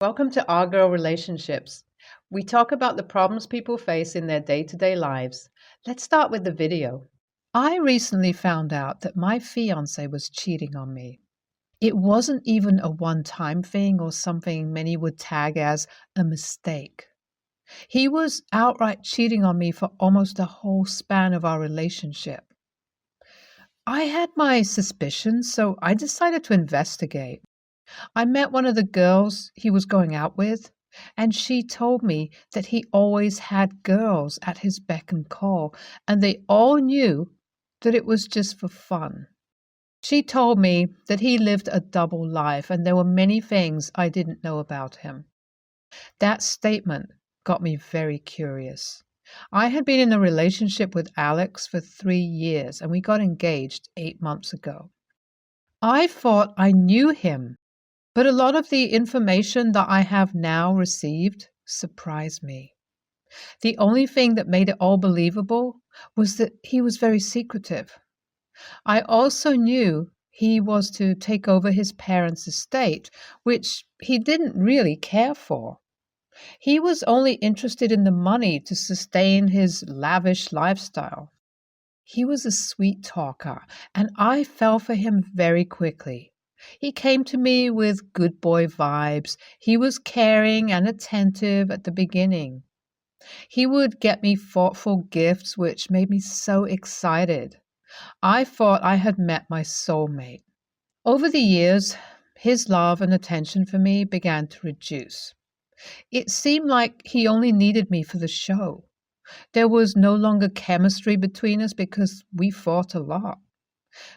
Welcome to Our Girl Relationships. We talk about the problems people face in their day-to-day lives. Let's start with the video. I recently found out that my fiance was cheating on me. It wasn't even a one-time thing or something many would tag as a mistake. He was outright cheating on me for almost the whole span of our relationship. I had my suspicions, so I decided to investigate. I met one of the girls he was going out with, and she told me that he always had girls at his beck and call, and they all knew that it was just for fun. She told me that he lived a double life, and there were many things I didn't know about him. That statement got me very curious. I had been in a relationship with Alex for 3 years, and we got engaged 8 months ago. I thought I knew him. But a lot of the information that I have now received surprised me. The only thing that made it all believable was that he was very secretive. I also knew he was to take over his parents' estate, which he didn't really care for. He was only interested in the money to sustain his lavish lifestyle. He was a sweet talker, and I fell for him very quickly. He came to me with good boy vibes. He was caring and attentive at the beginning. He would get me thoughtful gifts, which made me so excited. I thought I had met my soulmate. Over the years, his love and attention for me began to reduce. It seemed like he only needed me for the show. There was no longer chemistry between us because we fought a lot.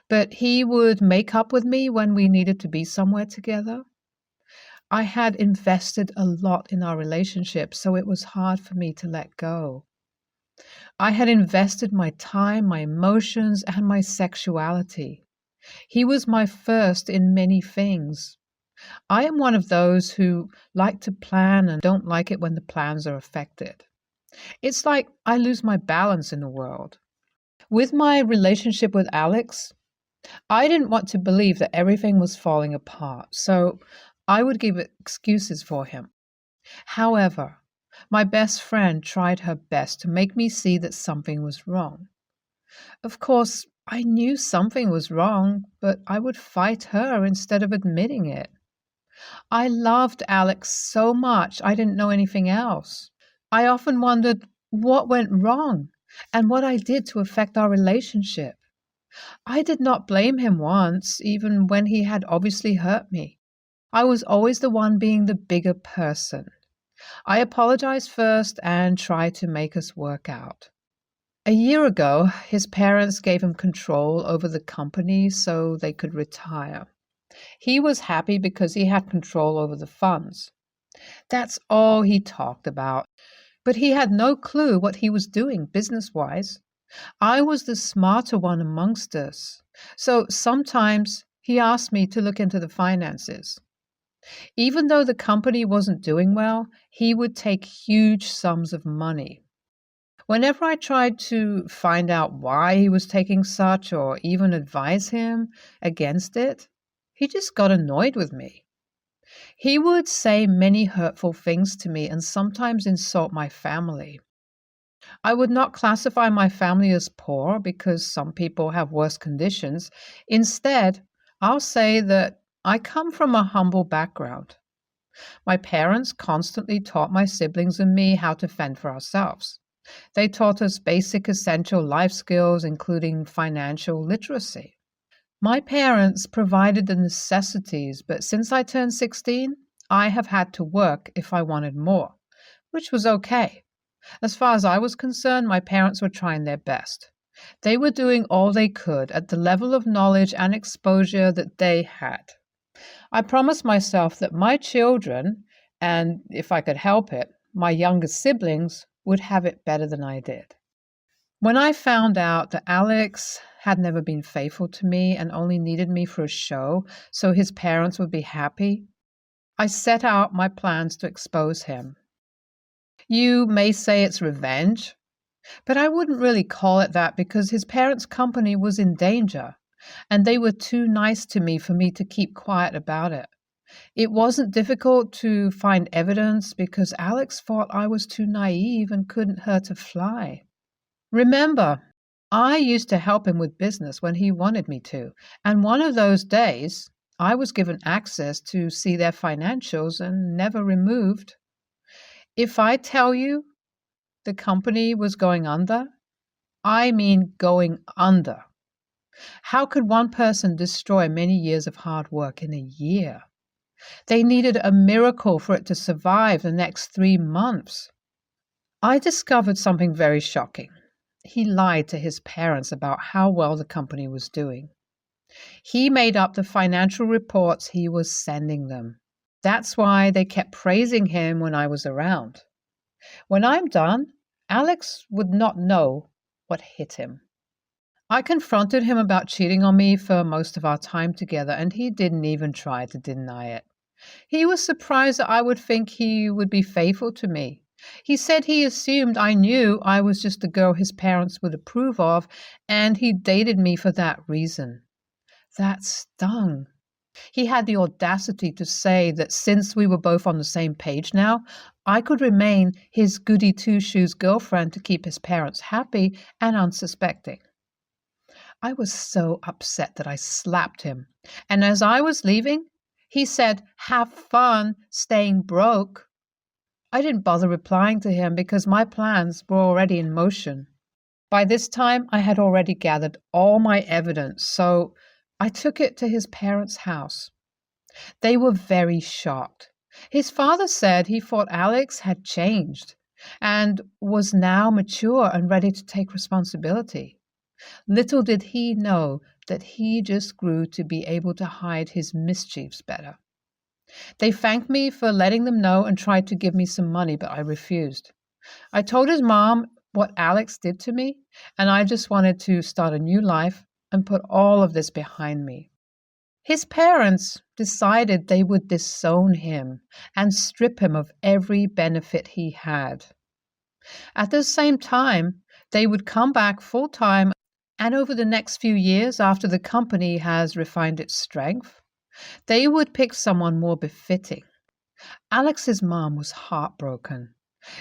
But he would make up with me when we needed to be somewhere together. I had invested a lot in our relationship, so it was hard for me to let go. I had invested my time, my emotions, and my sexuality. He was my first in many things. I am one of those who like to plan and don't like it when the plans are affected. It's like I lose my balance in the world. With my relationship with Alex, I didn't want to believe that everything was falling apart, so I would give excuses for him. However, my best friend tried her best to make me see that something was wrong. Of course, I knew something was wrong, but I would fight her instead of admitting it. I loved Alex so much I didn't know anything else. I often wondered what went wrong and what I did to affect our relationship. I did not blame him once, even when he had obviously hurt me. I was always the one being the bigger person. I apologized first and tried to make us work out. A year ago, his parents gave him control over the company so they could retire. He was happy because he had control over the funds. That's all he talked about, but he had no clue what he was doing business-wise. I was the smarter one amongst us, so sometimes he asked me to look into the finances. Even though the company wasn't doing well, he would take huge sums of money. Whenever I tried to find out why he was taking such or even advise him against it, he just got annoyed with me. He would say many hurtful things to me and sometimes insult my family. I would not classify my family as poor because some people have worse conditions. Instead, I'll say that I come from a humble background. My parents constantly taught my siblings and me how to fend for ourselves. They taught us basic essential life skills, including financial literacy. My parents provided the necessities, but since I turned 16, I have had to work if I wanted more, which was okay. As far as I was concerned, my parents were trying their best. They were doing all they could at the level of knowledge and exposure that they had. I promised myself that my children, and if I could help it, my younger siblings, would have it better than I did. When I found out that Alex had never been faithful to me and only needed me for a show so his parents would be happy, I set out my plans to expose him. You may say it's revenge, but I wouldn't really call it that because his parents' company was in danger, and they were too nice to me for me to keep quiet about it. It wasn't difficult to find evidence because Alex thought I was too naive and couldn't hurt a fly. Remember, I used to help him with business when he wanted me to, and one of those days I was given access to see their financials and never removed. If I tell you the company was going under, I mean going under. How could one person destroy many years of hard work in a year? They needed a miracle for it to survive the next 3 months. I discovered something very shocking. He lied to his parents about how well the company was doing. He made up the financial reports he was sending them. That's why they kept praising him when I was around. When I'm done, Alex would not know what hit him. I confronted him about cheating on me for most of our time together, and he didn't even try to deny it. He was surprised that I would think he would be faithful to me. He said he assumed I knew I was just the girl his parents would approve of, and he dated me for that reason. That stung. He had the audacity to say that since we were both on the same page now, I could remain his goody two-shoes girlfriend to keep his parents happy and unsuspecting. I was so upset that I slapped him, and as I was leaving, he said, "Have fun staying broke." I didn't bother replying to him because my plans were already in motion. By this time, I had already gathered all my evidence, so I took it to his parents' house. They were very shocked. His father said he thought Alex had changed and was now mature and ready to take responsibility. Little did he know that he just grew to be able to hide his mischiefs better. They thanked me for letting them know and tried to give me some money, but I refused. I told his mom what Alex did to me, and I just wanted to start a new life and put all of this behind me. His parents decided they would disown him and strip him of every benefit he had. At the same time, they would come back full-time, and over the next few years, after the company has refined its strength, they would pick someone more befitting. Alex's mom was heartbroken.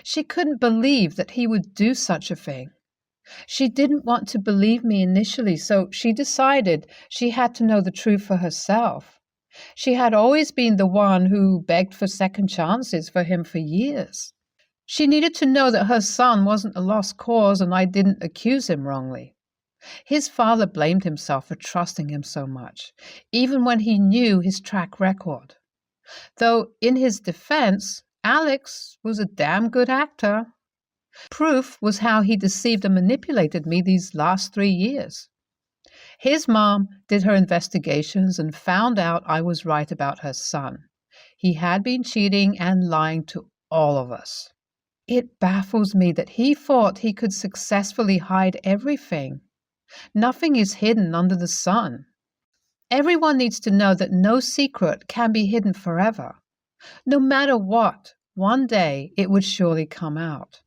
She couldn't believe that he would do such a thing. She didn't want to believe me initially, so she decided she had to know the truth for herself. She had always been the one who begged for second chances for him for years. She needed to know that her son wasn't a lost cause and I didn't accuse him wrongly. His father blamed himself for trusting him so much, even when he knew his track record. Though, in his defense, Alex was a damn good actor. Proof was how he deceived and manipulated me these last 3 years. His mom did her investigations and found out I was right about her son. He had been cheating and lying to all of us. It baffles me that he thought he could successfully hide everything. Nothing is hidden under the sun. Everyone needs to know that no secret can be hidden forever. No matter what, one day it would surely come out.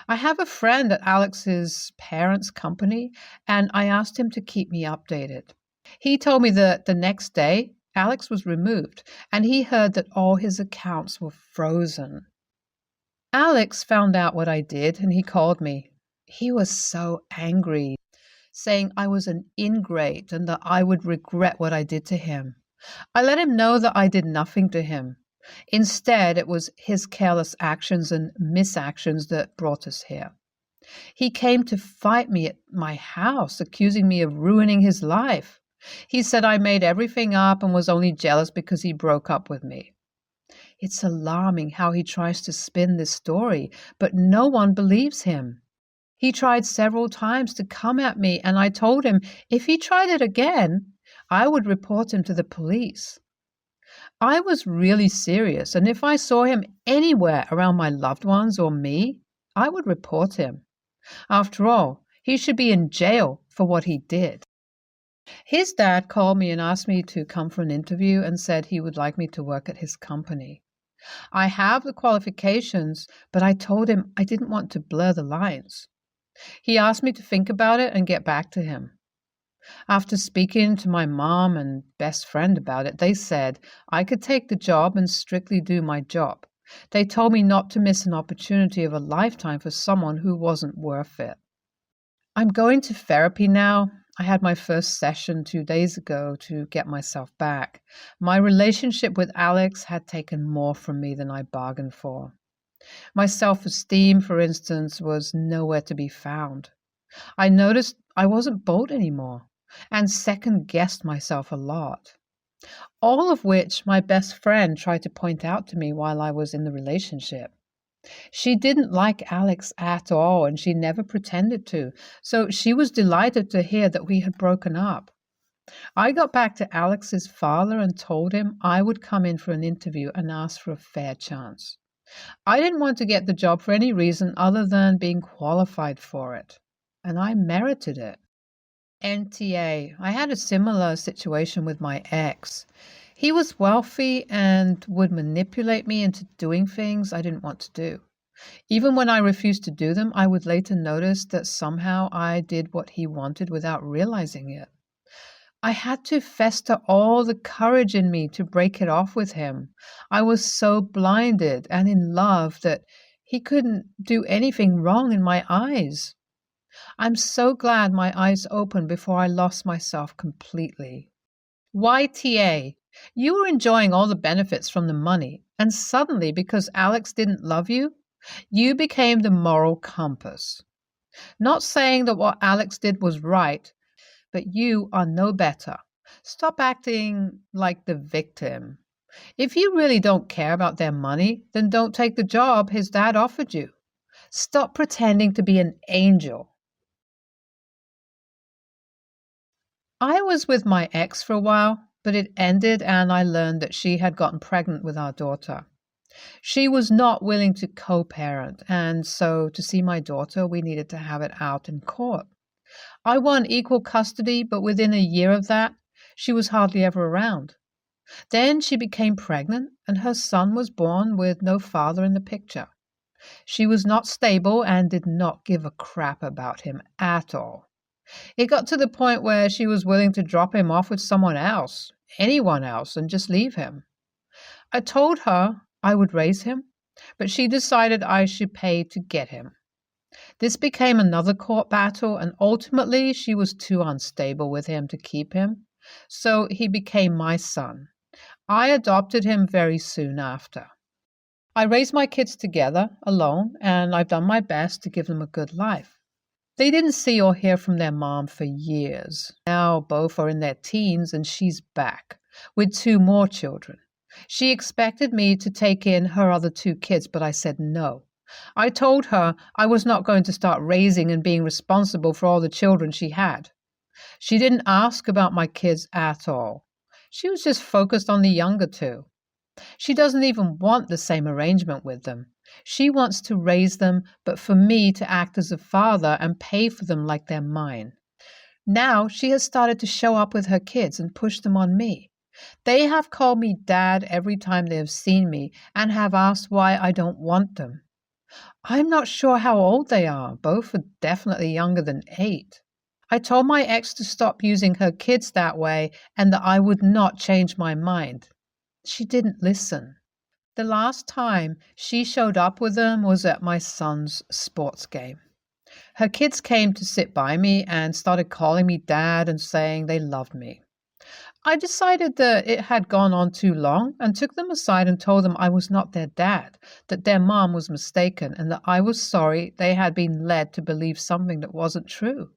I have a friend at Alex's parents' company, and I asked him to keep me updated. He told me that the next day, Alex was removed, and he heard that all his accounts were frozen. Alex found out what I did, and he called me. He was so angry, saying I was an ingrate and that I would regret what I did to him. I let him know that I did nothing to him. Instead, it was his careless actions and misactions that brought us here. He came to fight me at my house, accusing me of ruining his life. He said I made everything up and was only jealous because he broke up with me. It's alarming how he tries to spin this story, but no one believes him. He tried several times to come at me, and I told him if he tried it again, I would report him to the police. I was really serious, and if I saw him anywhere around my loved ones or me, I would report him. After all, he should be in jail for what he did. His dad called me and asked me to come for an interview and said he would like me to work at his company. I have the qualifications, but I told him I didn't want to blur the lines. He asked me to think about it and get back to him. After speaking to my mom and best friend about it, they said I could take the job and strictly do my job. They told me not to miss an opportunity of a lifetime for someone who wasn't worth it. I'm going to therapy now. I had my first session 2 days ago to get myself back. My relationship with Alex had taken more from me than I bargained for. My self-esteem, for instance, was nowhere to be found. I noticed I wasn't bold anymore and second-guessed myself a lot. All of which my best friend tried to point out to me while I was in the relationship. She didn't like Alex at all, and she never pretended to, so she was delighted to hear that we had broken up. I got back to Alex's father and told him I would come in for an interview and ask for a fair chance. I didn't want to get the job for any reason other than being qualified for it, and I merited it. NTA. I had a similar situation with my ex. He was wealthy and would manipulate me into doing things I didn't want to do. Even when I refused to do them, I would later notice that somehow I did what he wanted without realizing it. I had to fester all the courage in me to break it off with him. I was so blinded and in love that he couldn't do anything wrong in my eyes. I'm so glad my eyes opened before I lost myself completely. YTA. You were enjoying all the benefits from the money, and suddenly, because Alex didn't love you, you became the moral compass. Not saying that what Alex did was right, but you are no better. Stop acting like the victim. If you really don't care about their money, then don't take the job his dad offered you. Stop pretending to be an angel. I was with my ex for a while, but it ended and I learned that she had gotten pregnant with our daughter. She was not willing to co-parent, and so to see my daughter, we needed to have it out in court. I won equal custody, but within a year of that, she was hardly ever around. Then she became pregnant, and her son was born with no father in the picture. She was not stable and did not give a crap about him at all. It got to the point where she was willing to drop him off with someone else, anyone else, and just leave him. I told her I would raise him, but she decided I should pay to get him. This became another court battle, and ultimately she was too unstable with him to keep him, so he became my son. I adopted him very soon after. I raised my kids together, alone, and I've done my best to give them a good life. They didn't see or hear from their mom for years. Now both are in their teens and she's back with 2 more children. She expected me to take in her other 2 kids, but I said no. I told her I was not going to start raising and being responsible for all the children she had. She didn't ask about my kids at all. She was just focused on the younger 2. She doesn't even want the same arrangement with them. She wants to raise them, but for me to act as a father and pay for them like they're mine. Now she has started to show up with her kids and push them on me. They have called me dad every time they have seen me and have asked why I don't want them. I'm not sure how old they are. Both are definitely younger than 8. I told my ex to stop using her kids that way and that I would not change my mind. She didn't listen. The last time she showed up with them was at my son's sports game. Her kids came to sit by me and started calling me dad and saying they loved me. I decided that it had gone on too long and took them aside and told them I was not their dad, that their mom was mistaken, and that I was sorry they had been led to believe something that wasn't true.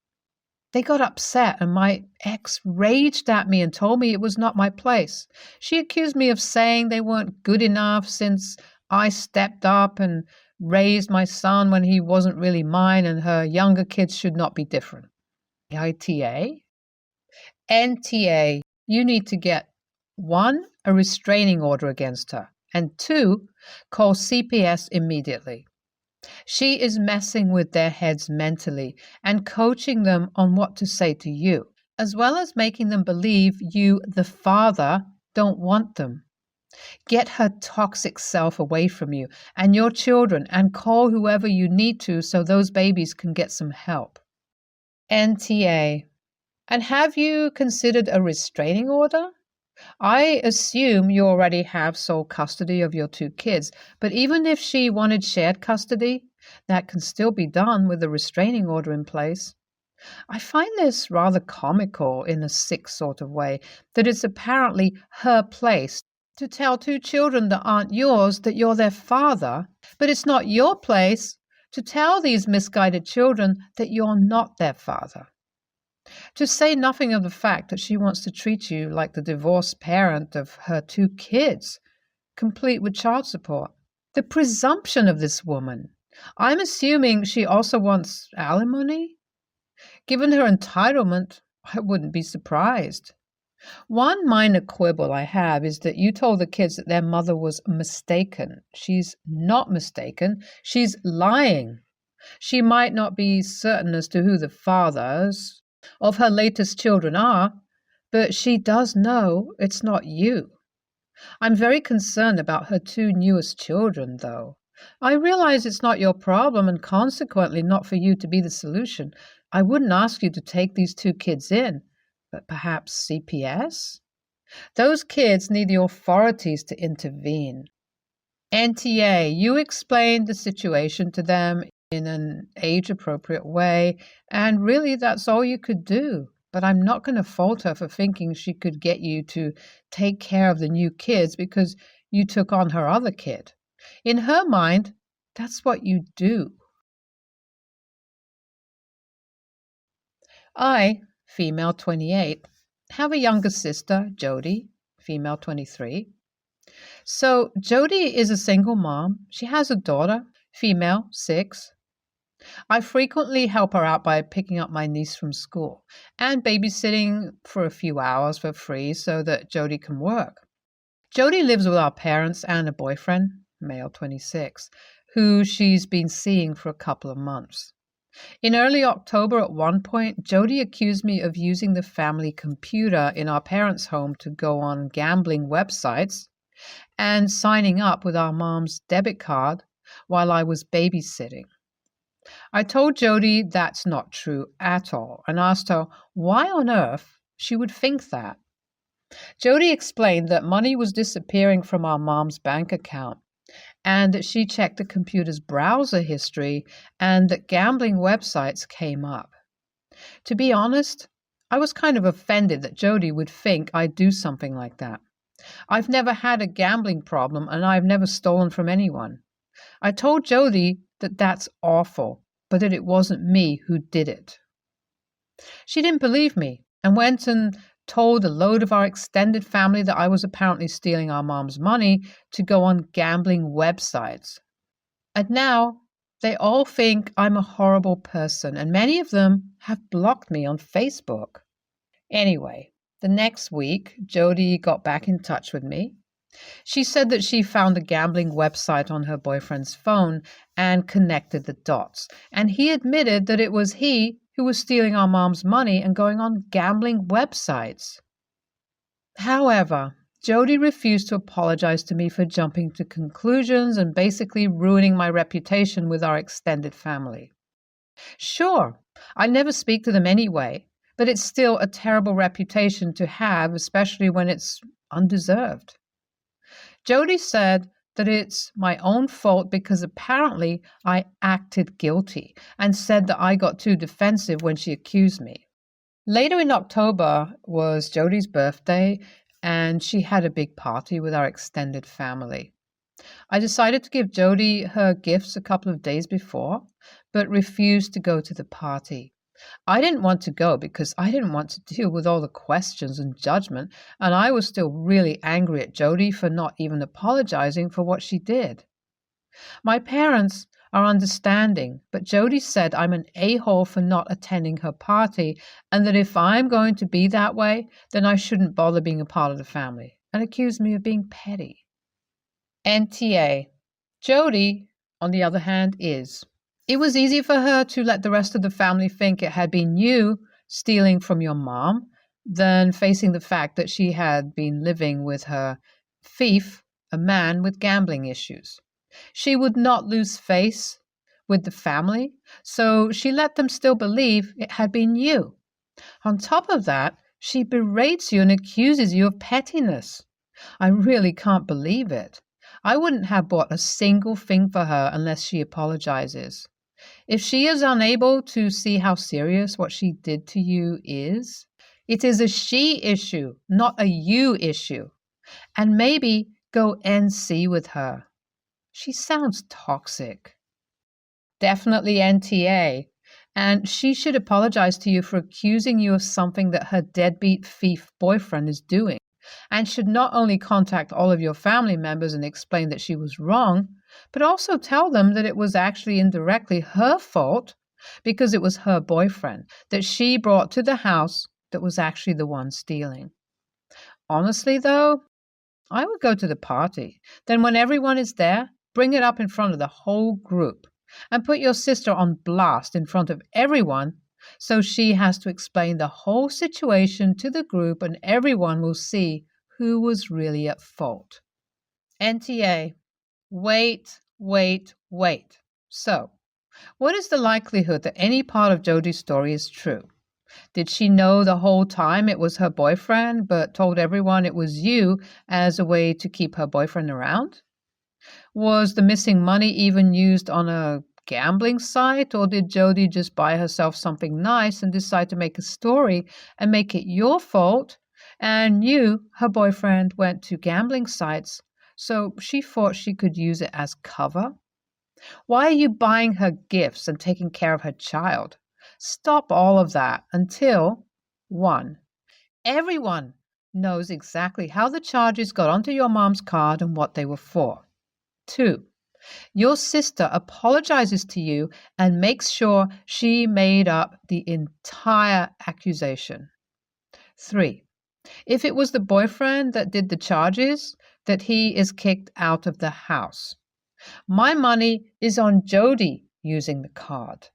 They got upset and my ex raged at me and told me it was not my place. She accused me of saying they weren't good enough since I stepped up and raised my son when he wasn't really mine and her younger kids should not be different. ITA? NTA. You need to get 1, a restraining order against her, and 2, call CPS immediately. She is messing with their heads mentally and coaching them on what to say to you, as well as making them believe you, the father, don't want them. Get her toxic self away from you and your children and call whoever you need to so those babies can get some help. NTA. And have you considered a restraining order? I assume you already have sole custody of your two kids, but even if she wanted shared custody, that can still be done with a restraining order in place. I find this rather comical in a sick sort of way, that it's apparently her place to tell two children that aren't yours that you're their father, but it's not your place to tell these misguided children that you're not their father. To say nothing of the fact that she wants to treat you like the divorced parent of her two kids, complete with child support. The presumption of this woman. I'm assuming she also wants alimony? Given her entitlement, I wouldn't be surprised. One minor quibble I have is that you told the kids that their mother was mistaken. She's not mistaken. She's lying. She might not be certain as to who the fathers of her latest children are, but she does know it's not you. I'm very concerned about her two newest children, though. I realize it's not your problem and consequently not for you to be the solution. I wouldn't ask you to take these two kids in, but perhaps CPS? Those kids need the authorities to intervene. NTA, you explained the situation to them in an age-appropriate way, and really that's all you could do. But I'm not going to fault her for thinking she could get you to take care of the new kids because you took on her other kid. In her mind, that's what you do. I, female 28, have a younger sister, Jody, female 23. So Jody is a single mom. She has a daughter, female 6. I frequently help her out by picking up my niece from school and babysitting for a few hours for free so that Jody can work. Jody lives with our parents and a boyfriend, male 26, who she's been seeing for a couple of months. In early October at one point, Jody accused me of using the family computer in our parents' home to go on gambling websites and signing up with our mom's debit card while I was babysitting. I told Jody that's not true at all and asked her why on earth she would think that. Jody explained that money was disappearing from our mom's bank account and that she checked the computer's browser history and that gambling websites came up. To be honest, I was kind of offended that Jody would think I'd do something like that. I've never had a gambling problem and I've never stolen from anyone. I told Jody that that's awful, but that it wasn't me who did it. She didn't believe me and went and told a load of our extended family that I was apparently stealing our mom's money to go on gambling websites. And now they all think I'm a horrible person, and many of them have blocked me on Facebook. Anyway, the next week, Jody got back in touch with me. She said that she found a gambling website on her boyfriend's phone and connected the dots. And he admitted that it was he who was stealing our mom's money and going on gambling websites. However, Jody refused to apologize to me for jumping to conclusions and basically ruining my reputation with our extended family. Sure, I never speak to them anyway, but it's still a terrible reputation to have, especially when it's undeserved. Jody said that it's my own fault because apparently I acted guilty and said that I got too defensive when she accused me. Later in October was Jody's birthday and she had a big party with our extended family. I decided to give Jody her gifts a couple of days before, but refused to go to the party. I didn't want to go because I didn't want to deal with all the questions and judgment, and I was still really angry at Jody for not even apologizing for what she did. My parents are understanding, but Jody said I'm an a-hole for not attending her party, and that if I'm going to be that way, then I shouldn't bother being a part of the family, and accused me of being petty. NTA. Jody, on the other hand, is. It was easy for her to let the rest of the family think it had been you stealing from your mom than facing the fact that she had been living with her thief, a man with gambling issues. She would not lose face with the family, so she let them still believe it had been you. On top of that, she berates you and accuses you of pettiness. I really can't believe it. I wouldn't have bought a single thing for her unless she apologizes. If she is unable to see how serious what she did to you is, it is a she issue, not a you issue. And maybe go NC with her. She sounds toxic. Definitely NTA. And she should apologize to you for accusing you of something that her deadbeat thief boyfriend is doing, and should not only contact all of your family members and explain that she was wrong, but also tell them that it was actually indirectly her fault because it was her boyfriend that she brought to the house that was actually the one stealing. Honestly, though, I would go to the party. Then when everyone is there, bring it up in front of the whole group and put your sister on blast in front of everyone so she has to explain the whole situation to the group and everyone will see who was really at fault. NTA. Wait. So, what is the likelihood that any part of Jodi's story is true? Did she know the whole time it was her boyfriend, but told everyone it was you as a way to keep her boyfriend around? Was the missing money even used on a gambling site, or did Jodi just buy herself something nice and decide to make a story and make it your fault? And you, her boyfriend, went to gambling sites, so she thought she could use it as cover? Why are you buying her gifts and taking care of her child? Stop all of that until 1. Everyone knows exactly how the charges got onto your mom's card and what they were for. 2. Your sister apologizes to you and makes sure she made up the entire accusation. 3. If it was the boyfriend that did the charges, that he is kicked out of the house. My money is on Jodi using the card.